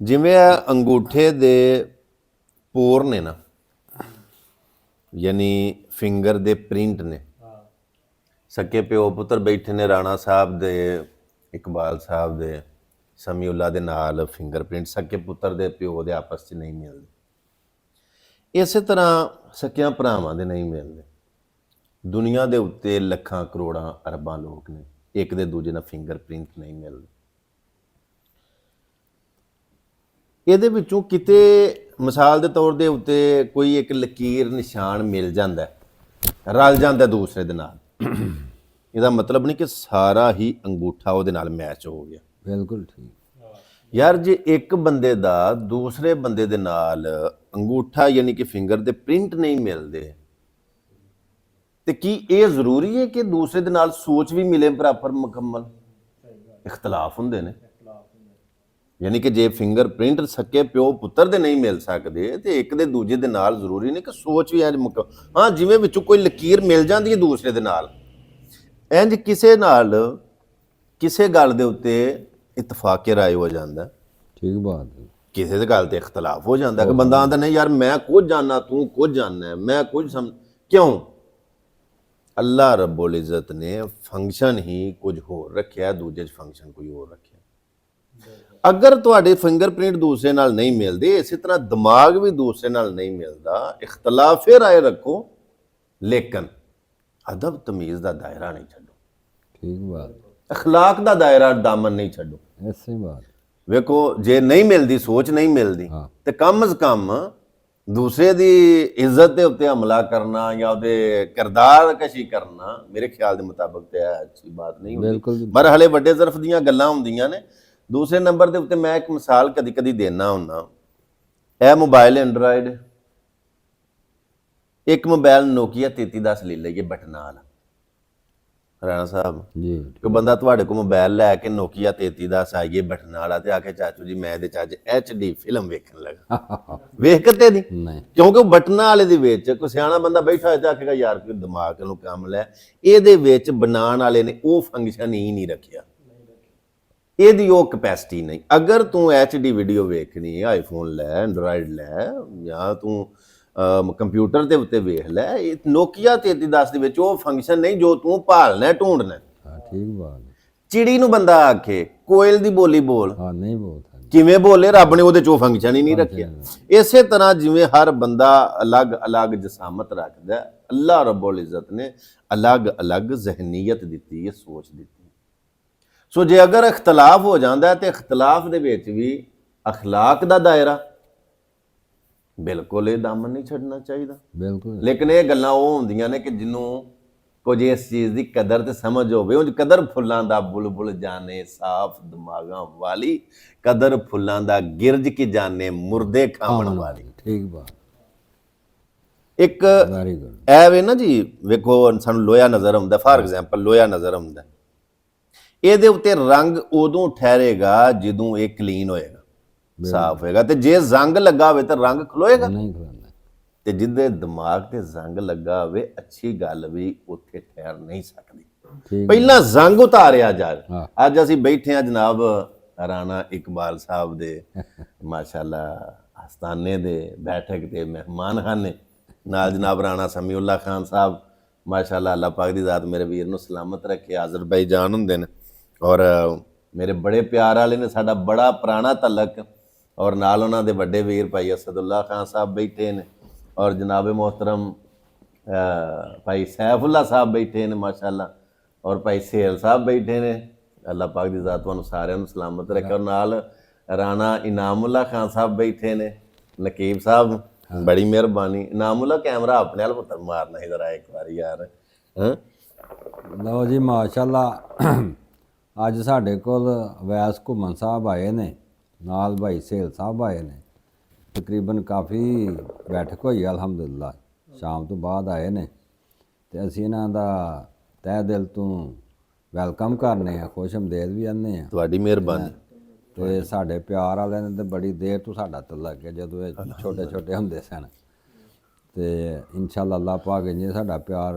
ਜਿਵੇਂ ਆ ਅੰਗੂਠੇ ਦੇ ਪੋਰ ਨੇ ਨਾ, ਯਾਨੀ ਫਿੰਗਰ ਦੇ ਪ੍ਰਿੰਟ ਨੇ। ਸਕੇ ਪਿਓ ਪੁੱਤਰ ਬੈਠੇ ਨੇ ਰਾਣਾ ਸਾਹਿਬ ਦੇ, ਇਕਬਾਲ ਸਾਹਿਬ ਦੇ, ਸਮੀਉੱਲਾ ਦੇ ਨਾਲ ਫਿੰਗਰ ਪ੍ਰਿੰਟ ਸਕੇ ਪੁੱਤਰ ਦੇ ਪਿਓ ਦੇ ਆਪਸ 'ਚ ਨਹੀਂ ਮਿਲਦੇ। ਇਸੇ ਤਰ੍ਹਾਂ ਸਕਿਆਂ ਭਰਾਵਾਂ ਦੇ ਨਹੀਂ ਮਿਲਦੇ। ਦੁਨੀਆ ਦੇ ਉੱਤੇ ਲੱਖਾਂ ਕਰੋੜਾਂ ਅਰਬਾਂ ਲੋਕ ਨੇ, ਇੱਕ ਦੇ ਦੂਜੇ ਨਾਲ ਫਿੰਗਰ ਪ੍ਰਿੰਟ ਨਹੀਂ ਮਿਲਦੇ। ਇਹਦੇ ਵਿੱਚੋਂ ਕਿਤੇ ਮਿਸਾਲ ਦੇ ਤੌਰ ਦੇ ਉੱਤੇ ਕੋਈ ਇੱਕ ਲਕੀਰ ਨਿਸ਼ਾਨ ਮਿਲ ਜਾਂਦਾ, ਰਲ ਜਾਂਦਾ ਦੂਸਰੇ ਦੇ ਨਾਲ, ਇਹਦਾ ਮਤਲਬ ਨਹੀਂ ਕਿ ਸਾਰਾ ਹੀ ਅੰਗੂਠਾ ਉਹਦੇ ਨਾਲ ਮੈਚ ਹੋ ਗਿਆ। ਬਿਲਕੁਲ ਠੀਕ ਯਾਰ, ਜੇ ਇੱਕ ਬੰਦੇ ਦਾ ਦੂਸਰੇ ਬੰਦੇ ਦੇ ਨਾਲ ਅੰਗੂਠਾ ਯਾਨੀ ਕਿ ਫਿੰਗਰ ਦੇ ਪ੍ਰਿੰਟ ਨਹੀਂ ਮਿਲਦੇ, ਤੇ ਕੀ ਇਹ ਜ਼ਰੂਰੀ ਹੈ ਕਿ ਦੂਸਰੇ ਦੇ ਨਾਲ ਸੋਚ ਵੀ ਮਿਲੇ ਬਰਾਬਰ ਮੁਕੰਮਲ? ਇਖਤਲਾਫ ਹੁੰਦੇ ਨੇ। ਯਾਨੀ ਕਿ ਜੇ ਫਿੰਗਰ ਪ੍ਰਿੰਟ ਸਕੇ ਪਿਓ ਪੁੱਤਰ ਦੇ ਨਹੀਂ ਮਿਲ ਸਕਦੇ ਤੇ ਇੱਕ ਦੇ ਦੂਜੇ ਦੇ ਨਾਲ ਜ਼ਰੂਰੀ ਨਹੀਂ ਕਿ ਸੋਚ ਵੀ ਹਾਂ, ਜਿਵੇਂ ਵਿੱਚੋਂ ਕੋਈ ਲਕੀਰ ਮਿਲ ਜਾਂਦੀ ਹੈ ਦੂਸਰੇ ਦੇ ਨਾਲ, ਇੰਜ ਕਿਸੇ ਨਾਲ ਕਿਸੇ ਗੱਲ ਦੇ ਉੱਤੇ ਇਤਫਾਕ ਰਾਏ ਹੋ ਜਾਂਦਾ। ਠੀਕ ਬਾਤ ਹੈ। ਕਿਸੇ ਦੇ ਗੱਲ ਤੇ ਇਖਤਲਾਫ ਹੋ ਜਾਂਦਾ ਕਿ ਬੰਦਾ ਆਂਦਾ ਨਹੀਂ ਯਾਰ ਮੈਂ ਕੁਝ ਜਾਣਨਾ, ਤੂੰ ਕੁਝ ਜਾਣਨਾ, ਮੈਂ ਕੁਝ ਸਮਝ। ਕਿਉਂ? ਅੱਲਾਹ ਰੱਬੁਲ ਇੱਜ਼ਤ ਨੇ ਫੰਕਸ਼ਨ ਹੀ ਕੁਝ ਹੋਰ ਰੱਖਿਆ, ਦੂਜੇ 'ਚ ਫੰਕਸ਼ਨ ਕੋਈ ਹੋਰ ਰੱਖਿਆ। ਅਗਰ ਤੁਹਾਡੇ ਫਿੰਗਰ ਪ੍ਰਿੰਟ ਦੂਸਰੇ ਨਾਲ ਨਹੀਂ ਮਿਲਦੇ, ਇਸੇ ਤਰ੍ਹਾਂ ਦਿਮਾਗ ਵੀ ਦੂਸਰੇ ਨਾਲ ਨਹੀਂ ਮਿਲਦਾ, ਇਖਤਲਾਫੇ ਰਾਏ ਰੱਖੋ, ਲੇਕਿਨ ਅਦਬ ਤਮੀਜ਼ ਦਾ ਦਾਇਰਾ ਨਹੀਂ ਛੱਡੋ। ਠੀਕ ਬਾਤ। ਅਖਲਾਕ ਦਾ ਦਾਇਰਾ ਦਾਮਨ ਨਹੀਂ ਛੱਡੋ। ਐਸੀ ਬਾਤ। ਵੇਖੋ, ਜੇ ਨਹੀਂ ਮਿਲਦੀ, ਸੋਚ ਨਹੀਂ ਮਿਲਦੀ, ਤੇ ਕਮ ਅਜ਼ ਕਮ ਦੂਸਰੇ ਦੀ ਇੱਜ਼ਤ ਦੇ ਉੱਤੇ ਹਮਲਾ ਕਰਨਾ ਜਾਂ ਉਹਦੇ ਕਿਰਦਾਰ ਕਸ਼ੀ ਕਰਨਾ ਮੇਰੇ ਖਿਆਲ ਦੇ ਮੁਤਾਬਕ ਤੇ ਅੱਛੀ ਬਾਤ ਨਹੀਂ ਹੁੰਦੀ। ਪਰ ਹਲੇ ਵੱਡੇ ਜ਼ਰਫ ਦੀਆਂ ਗੱਲਾਂ ਹੁੰਦੀਆਂ ਨੇ। ਦੂਸਰੇ ਨੰਬਰ ਦੇ ਉੱਤੇ ਮੈਂ ਇੱਕ ਮਿਸਾਲ ਕਦੀ ਕਦੀ ਦੇਣਾ ਹੁੰਦਾ। ਇਹ ਮੋਬਾਈਲ ਐਂਡਰਾਇਡ, ਇੱਕ ਮੋਬਾਈਲ ਨੋਕੀਆ 3310 ਲੈ ਲਈਏ ਬਟਨਾਂ ਵਾਲਾ, ਰਾਣਾ ਸਾਹਿਬ ਜੀ, ਕੋਈ ਬੰਦਾ ਤੁਹਾਡੇ ਕੋਲ ਮੋਬਾਈਲ ਲੈ ਕੇ ਨੋਕੀਆ 3310 ਆਈਏ ਬਟਨਾਂ ਵਾਲਾ ਤੇ ਆ ਕੇ ਚਾਚੂ ਜੀ ਮੈਂ ਇਹਦੇ 'ਚ ਅੱਜ HD ਫਿਲਮ ਵੇਖਣ ਲੱਗਾ, ਵੇਖਤੇ ਨਹੀਂ? ਕਿਉਂਕਿ ਬਟਨਾਂ ਵਾਲੇ ਦੇ ਵਿੱਚ ਕੋਈ ਸਿਆਣਾ ਬੰਦਾ ਬੈਠਾ ਹੋਇਆ ਤੇ ਆਖੇਗਾ ਯਾਰ ਕੋਈ ਦਿਮਾਗ ਨੂੰ ਕੰਮ ਲੈ। ਇਹਦੇ ਵਿੱਚ ਬਣਾਉਣ ਵਾਲੇ ਨੇ ਉਹ ਫੰਕਸ਼ਨ ਹੀ ਨਹੀਂ ਰੱਖਿਆ, ਇਹਦੀ ਉਹ ਕਪੈਸਿਟੀ ਨਹੀਂ। ਅਗਰ ਤੂੰ HD ਵੀਡੀਓ ਵੇਖਣੀ ਹੈ, ਆਈਫੋਨ ਲੈ, ਐਂਡਰਾਇਡ ਲੈ, ਜਾਂ ਤੂੰ ਕੰਪਿਊਟਰ ਦੇ ਉੱਤੇ ਵੇਖ ਲੈ, ਇਹ ਨੋਕੀਆ 3310 ਦੇ ਵਿੱਚ ਉਹ ਫੰਕਸ਼ਨ ਨਹੀਂ ਜੋ ਤੂੰ ਭਾਲਣਾ ਢੂੰਡਣਾ। ਠੀਕ ਬਾਤ। ਚਿੜੀ ਨੂੰ ਬੰਦਾ ਆਖੇ ਕੋਇਲ ਦੀ ਬੋਲੀ ਬੋਲ, ਨਹੀਂ ਬੋਲਦਾ, ਕਿਵੇਂ ਬੋਲੇ? ਰੱਬ ਨੇ ਉਹਦੇ 'ਚ ਉਹ ਫੰਕਸ਼ਨ ਹੀ ਨਹੀਂ ਰੱਖਿਆ। ਇਸੇ ਤਰ੍ਹਾਂ ਜਿਵੇਂ ਹਰ ਬੰਦਾ ਅਲੱਗ-ਅਲੱਗ ਜਸਾਮਤ ਰੱਖਦਾ, ਅੱਲਾਹ ਰੱਬੁਲ ਇੱਜ਼ਤ ਨੇ ਅਲੱਗ-ਅਲੱਗ ਜ਼ਹਿਨੀਅਤ ਦਿੱਤੀ ਹੈ, ਸੋਚ ਦਿੱਤੀ। ਸੋ ਜੇ ਅਗਰ ਇਖਤਲਾਫ ਹੋ ਜਾਂਦਾ ਤੇ ਇਖਤਲਾਫ ਦੇ ਵਿੱਚ ਵੀ ਅਖਲਾਕ ਦਾ ਦਾਇਰਾ, ਬਿਲਕੁਲ ਇਹ ਦਾਮਨ ਨਹੀਂ ਛੱਡਣਾ ਚਾਹੀਦਾ। ਬਿਲਕੁਲ। ਲੇਕਿਨ ਇਹ ਗੱਲਾਂ ਉਹ ਹੁੰਦੀਆਂ ਨੇ ਕਿ ਜਿਹਨੂੰ ਕੁਝ ਇਸ ਚੀਜ਼ ਦੀ ਕਦਰ ਤੇ ਸਮਝ ਹੋਵੇ। ਉਂਝ ਕਦਰ ਫੁੱਲਾਂ ਦਾ ਬੁਲਬੁਲ ਜਾਣੇ ਸਾਫ਼ ਦਿਮਾਗਾਂ ਵਾਲੀ, ਕਦਰ ਫੁੱਲਾਂ ਦਾ ਗਿਰਜ ਕੀ ਜਾਣੇ ਮੁਰਦੇ ਖਾਵਣ ਵਾਲੀ। ਠੀਕ ਬਾਤ। ਇੱਕ ਐ ਵੇ ਨਾ ਜੀ, ਵੇਖੋ ਸਾਨੂੰ ਲੋਹਾ ਨਜ਼ਰ ਆਉਂਦਾ, ਫਾਰ ਐਗਜ਼ਾਮਪਲ ਲੋਹਾ ਨਜ਼ਰ ਆਉਂਦਾ, ਇਹਦੇ ਉੱਤੇ ਰੰਗ ਉਦੋਂ ਠਹਿਰੇਗਾ ਜਦੋਂ ਇਹ ਕਲੀਨ ਹੋਏਗਾ, ਸਾਫ਼ ਹੋਏਗਾ। ਤੇ ਜੇ ਜ਼ੰਗ ਲੱਗਾ ਹੋਵੇ ਤਾਂ ਰੰਗ ਖਲੋਏਗਾ ਨਹੀਂ। ਤੇ ਜਿਹਦੇ ਦਿਮਾਗ ਤੇ ਜ਼ੰਗ ਲੱਗਾ ਹੋਵੇ, ਅੱਛੀ ਗੱਲ ਵੀ ਉੱਥੇ ਠਹਿਰ ਨਹੀਂ ਸਕਦੀ। ਪਹਿਲਾਂ ਜ਼ੰਗ ਉਤਾਰਿਆ ਜਾਵੇ। ਅੱਜ ਅਸੀਂ ਬੈਠੇ ਹਾਂ ਜਨਾਬ ਰਾਣਾ ਇਕਬਾਲ ਸਾਹਿਬ ਦੇ ਮਾਸ਼ਾਅੱਲਾ ਆਸਤਾਨੇ ਦੇ ਬੈਠਕ ਤੇ ਮਹਿਮਾਨਖਾਨੇ ਨਾਲ, ਜਨਾਬ ਰਾਣਾ ਸਮੀਉੱਲਾ ਖਾਨ ਸਾਹਿਬ ਮਾਸ਼ਾਅੱਲਾ, ਅੱਲਾਹ ਪਾਕ ਦੀ ਜ਼ਾਤ ਮੇਰੇ ਵੀਰ ਨੂੰ ਸਲਾਮਤ ਰੱਖੇ, ਆਜ਼ਰਬਾਈਜਾਨ ਹੁੰਦੇ ਨੇ ਔਰ ਮੇਰੇ ਬੜੇ ਪਿਆਰ ਵਾਲੇ ਨੇ, ਸਾਡਾ ਬੜਾ ਪੁਰਾਣਾ ਤਲਕ। ਔਰ ਨਾਲ ਉਹਨਾਂ ਦੇ ਵੱਡੇ ਵੀਰ ਭਾਈ ਅਸਦੁੱਲਾ ਖਾਨ ਸਾਹਿਬ ਬੈਠੇ ਨੇ, ਔਰ ਜਨਾਬ ਮੁਹਤਰਮ ਭਾਈ ਸੈਫੁੱਲਾ ਸਾਹਿਬ ਬੈਠੇ ਨੇ ਮਾਸ਼ਾਅੱਲਾ, ਔਰ ਭਾਈ ਸੇਲ ਸਾਹਿਬ ਬੈਠੇ ਨੇ। ਅੱਲਾਹ ਪਾਕ ਦੀ ਜ਼ਾਤ ਤੁਹਾਨੂੰ ਸਾਰਿਆਂ ਨੂੰ ਸਲਾਮਤ ਰੱਖੇ। ਔਰ ਨਾਲ ਰਾਣਾ ਇਨਾਮੁੱਲਾ ਖਾਨ ਸਾਹਿਬ ਬੈਠੇ ਨੇ, ਨਕੀਬ ਸਾਹਿਬ, ਬੜੀ ਮਿਹਰਬਾਨੀ। ਇਨਾਮੁੱਲਾ ਕੈਮਰਾ ਆਪਣੇ ਵਾਲ ਪੁੱਤਰ ਮਾਰਨਾ ਸੀ ਜ਼ਰਾ ਇੱਕ ਵਾਰੀ ਯਾਰ। ਲਓ ਜੀ, ਮਾਸ਼ਾਅੱਲਾ ਅੱਜ ਸਾਡੇ ਕੋਲ ਵੈਸ ਘੁੰਮਣ ਸਾਹਿਬ ਆਏ ਨੇ, ਨਾਲ ਭਾਈ ਸੇਲ ਸਾਹਿਬ ਆਏ ਨੇ। ਤਕਰੀਬਨ ਕਾਫੀ ਬੈਠਕ ਹੋਈ ਅਲਹਮਦੁਲਿਲਾ, ਸ਼ਾਮ ਤੋਂ ਬਾਅਦ ਆਏ ਨੇ ਤੇ ਅਸੀਂ ਇਹਨਾਂ ਦਾ ਤਹਿ ਦਿਲ ਤੋਂ ਵੈਲਕਮ ਕਰਨੇ ਆ, ਖੁਸ਼ ਆਮਦੇਦ ਵੀ ਆਨੇ ਆ। ਤੁਹਾਡੀ ਮਿਹਰਬਾਨੀ। ਤੇ ਸਾਡੇ ਪਿਆਰ ਵਾਲਿਆਂ ਨੇ ਤੇ ਬੜੀ ਦੇਰ ਤੋਂ ਸਾਡਾ ਤਲਕ ਹੈ, ਜਦੋਂ ਇਹ ਛੋਟੇ ਛੋਟੇ ਹੁੰਦੇ ਸਨ। ਤੇ ਇਨਸ਼ਾਅੱਲਾ ਅੱਲਾਹ ਪਾਕ ਜੀ ਸਾਡਾ ਪਿਆਰ